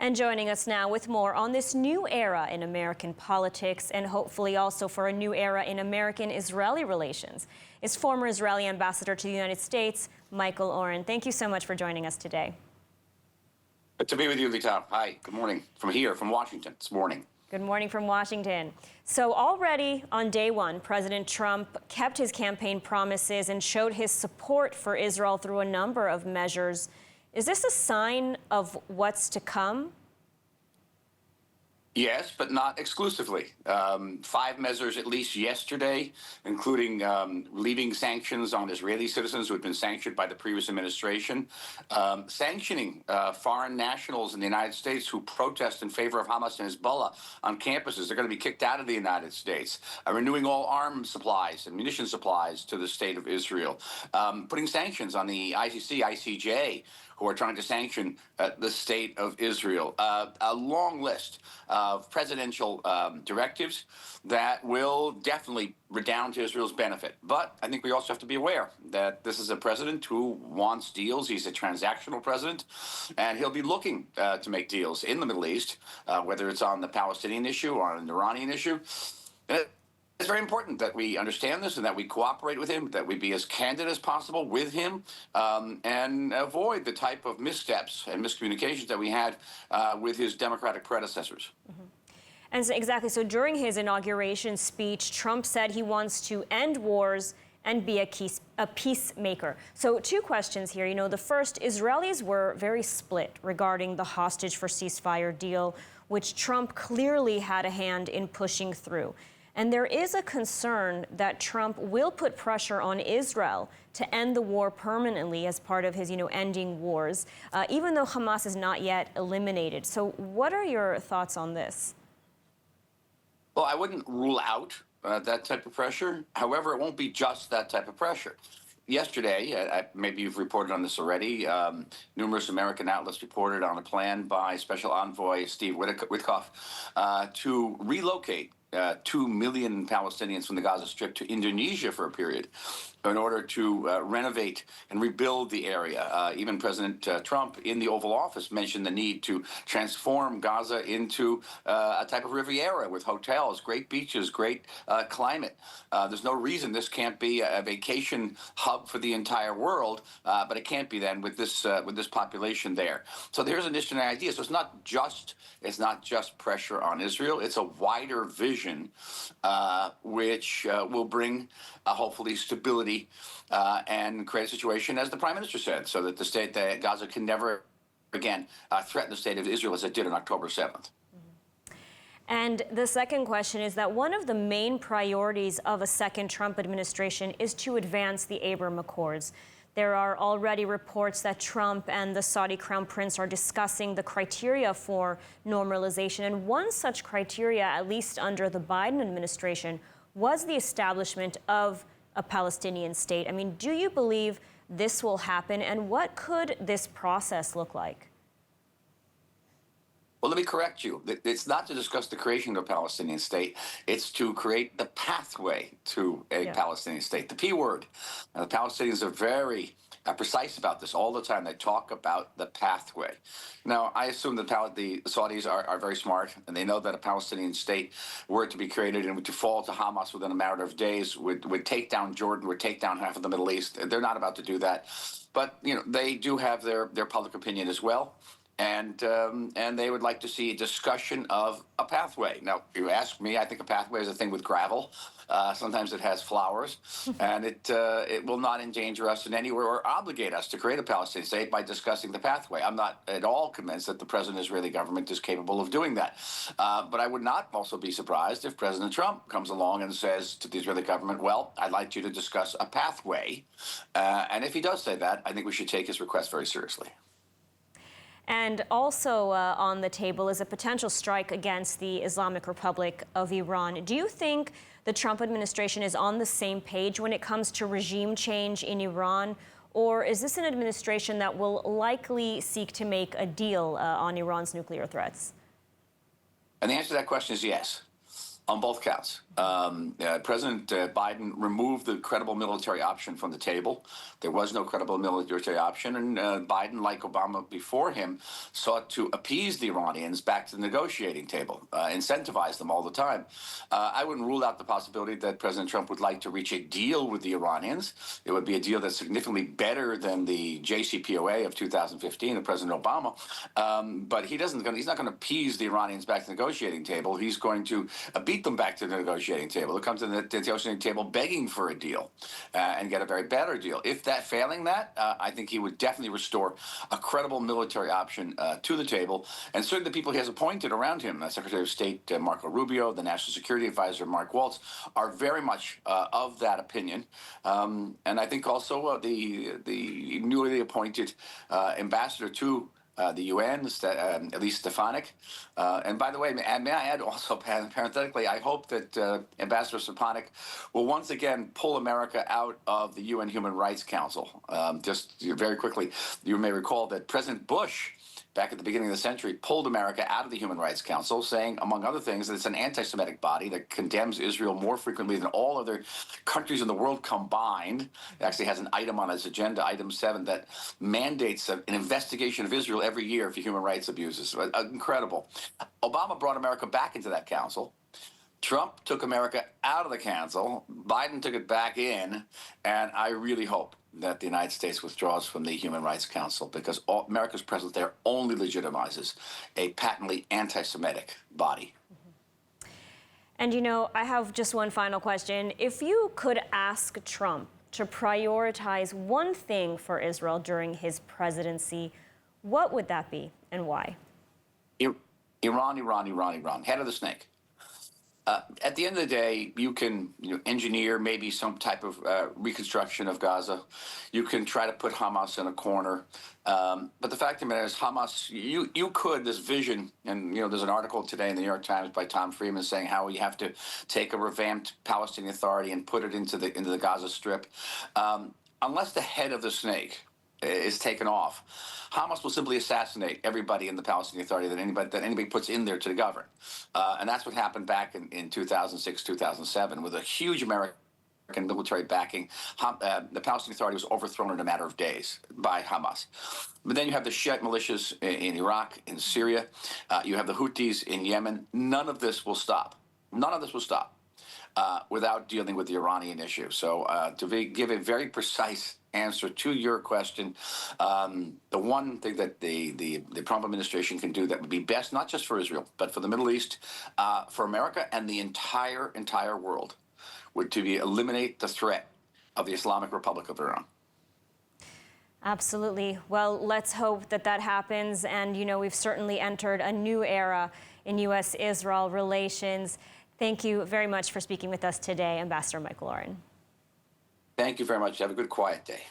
And joining us now with more on this new era in American politics and hopefully also for a new era in American-Israeli relations is former Israeli ambassador to the United States, Michael Oren. Thank you so much for joining us today. Good to be with you, Lita. Hi, good morning from here, from Washington this morning. Good morning from Washington. So already on day one, President Trump kept his campaign promises and showed his support for Israel through a number of measures. Is this a sign of what's to come? Yes, but not exclusively. 5 measures at least yesterday, including leaving sanctions on Israeli citizens who had been sanctioned by the previous administration, sanctioning foreign nationals in the United States who protest in favor of Hamas and Hezbollah on campuses. They're going to be kicked out of the United States, renewing all arms supplies and munition supplies to the state of Israel, putting sanctions on the ICC, ICJ, who are trying to sanction the state of Israel. A long list of presidential directives that will definitely redound to Israel's benefit. But I think we also have to be aware that this is a president who wants deals. He's a transactional president, and he'll be looking to make deals in the Middle East, whether it's on the Palestinian issue or on an Iranian issue. It's very important that we understand this and that we cooperate with him, that we be as candid as possible with him, and avoid the type of missteps and miscommunications that we had with his Democratic predecessors. Mm-hmm. And so, exactly. So during his inauguration speech, Trump said he wants to end wars and be a peacemaker. So 2 questions here. You know, the first, Israelis were very split regarding the hostage for ceasefire deal, which Trump clearly had a hand in pushing through. And there is a concern that Trump will put pressure on Israel to end the war permanently as part of his, ending wars, even though Hamas is not yet eliminated. So what are your thoughts on this? Well, I wouldn't rule out that type of pressure. However, it won't be just that type of pressure. Yesterday, maybe you've reported on this already, numerous American outlets reported on a plan by Special Envoy Steve Witkoff to relocate 2 million Palestinians from the Gaza Strip to Indonesia for a period in order to renovate and rebuild the area. Even President Trump in the Oval Office mentioned the need to transform Gaza into a type of Riviera with hotels, great beaches, great climate. There's no reason this can't be a vacation hub for the entire world, but it can't be then with this population there. So there's an interesting idea. So it's not just pressure on Israel. It's a wider vision which will bring hopefully stability and create a situation, as the Prime Minister said, so that that Gaza can never again threaten the state of Israel as it did on October 7th. And the second question is that one of the main priorities of a second Trump administration is to advance the Abraham Accords. There are already reports that Trump and the Saudi Crown Prince are discussing the criteria for normalization. And one such criteria, at least under the Biden administration, was the establishment of a Palestinian state. I mean, do you believe this will happen? And what could this process look like? Well, let me correct you. It's not to discuss the creation of a Palestinian state. It's to create the pathway to a Palestinian state. The P word. The Palestinians are very precise about this all the time. They talk about the pathway. Now, I assume that the Saudis are very smart, and they know that a Palestinian state, were to be created and to fall to Hamas within a matter of days, would take down Jordan, would take down half of the Middle East. They're not about to do that. But, they do have their public opinion as well. And they would like to see a discussion of a pathway. Now, you ask me, I think a pathway is a thing with gravel. Sometimes it has flowers, and it will not endanger us in any way or obligate us to create a Palestinian state by discussing the pathway. I'm not at all convinced that the present Israeli government is capable of doing that. But I would not also be surprised if President Trump comes along and says to the Israeli government, well, I'd like you to discuss a pathway. And if he does say that, I think we should take his request very seriously. And also on the table is a potential strike against the Islamic Republic of Iran. Do you think the Trump administration is on the same page when it comes to regime change in Iran? Or is this an administration that will likely seek to make a deal on Iran's nuclear threats? And the answer to that question is yes. On both counts. President Biden removed the credible military option from the table. There was no credible military option, and Biden, like Obama before him, sought to appease the Iranians back to the negotiating table, incentivize them all the time. I wouldn't rule out the possibility that President Trump would like to reach a deal with the Iranians. It would be a deal that's significantly better than the JCPOA of 2015 of President Obama. But he's not going to appease the Iranians back to the negotiating table. He's going to beat them back to the negotiating table. They'll come to the negotiating table begging for a deal and get a very better deal. If failing that, I think he would definitely restore a credible military option to the table. And certainly the people he has appointed around him, Secretary of State Marco Rubio, the National Security Advisor Mark Waltz, are very much of that opinion. And I think also the newly appointed ambassador to the UN, Elise Stefanik. And by the way, may I add also, parenthetically, I hope that Ambassador Stefanik will once again pull America out of the UN Human Rights Council. Just very quickly, you may recall that President Bush, back at the beginning of the century, pulled America out of the Human Rights Council, saying, among other things, that it's an anti-Semitic body that condemns Israel more frequently than all other countries in the world combined. It actually has an item on its agenda, item 7, that mandates an investigation of Israel every year for human rights abuses. Incredible. Obama brought America back into that council. Trump took America out of the council. Biden took it back in. And I really hope that the United States withdraws from the Human Rights Council, because America's presence there only legitimizes a patently anti-Semitic body. And, you know, I have just one final question. If you could ask Trump to prioritize one thing for Israel during his presidency, what would that be and why? Iran. Head of the snake. At the end of the day, you can engineer maybe some type of reconstruction of Gaza. You can try to put Hamas in a corner. But the fact of the matter is, Hamas, you could, this vision, and there's an article today in the New York Times by Tom Friedman saying how you have to take a revamped Palestinian Authority and put it into the Gaza Strip. Unless the head of the snake is taken off, Hamas will simply assassinate everybody in the Palestinian Authority that anybody puts in there to govern. And that's what happened back in 2006, 2007, with a huge American military backing. The Palestinian Authority was overthrown in a matter of days by Hamas. But then you have the Shiite militias in Iraq, in Syria. You have the Houthis in Yemen. None of this will stop. None of this will stop without dealing with the Iranian issue. So to give a very precise answer to your question, the one thing that the Trump administration can do that would be best, not just for Israel, but for the Middle East, for America and the entire world, would to be eliminate the threat of the Islamic Republic of Iran. Absolutely. Well, let's hope that happens. And, we've certainly entered a new era in U.S. Israel relations. Thank you very much for speaking with us today, Ambassador Michael Oren. Thank you very much. Have a good, quiet day.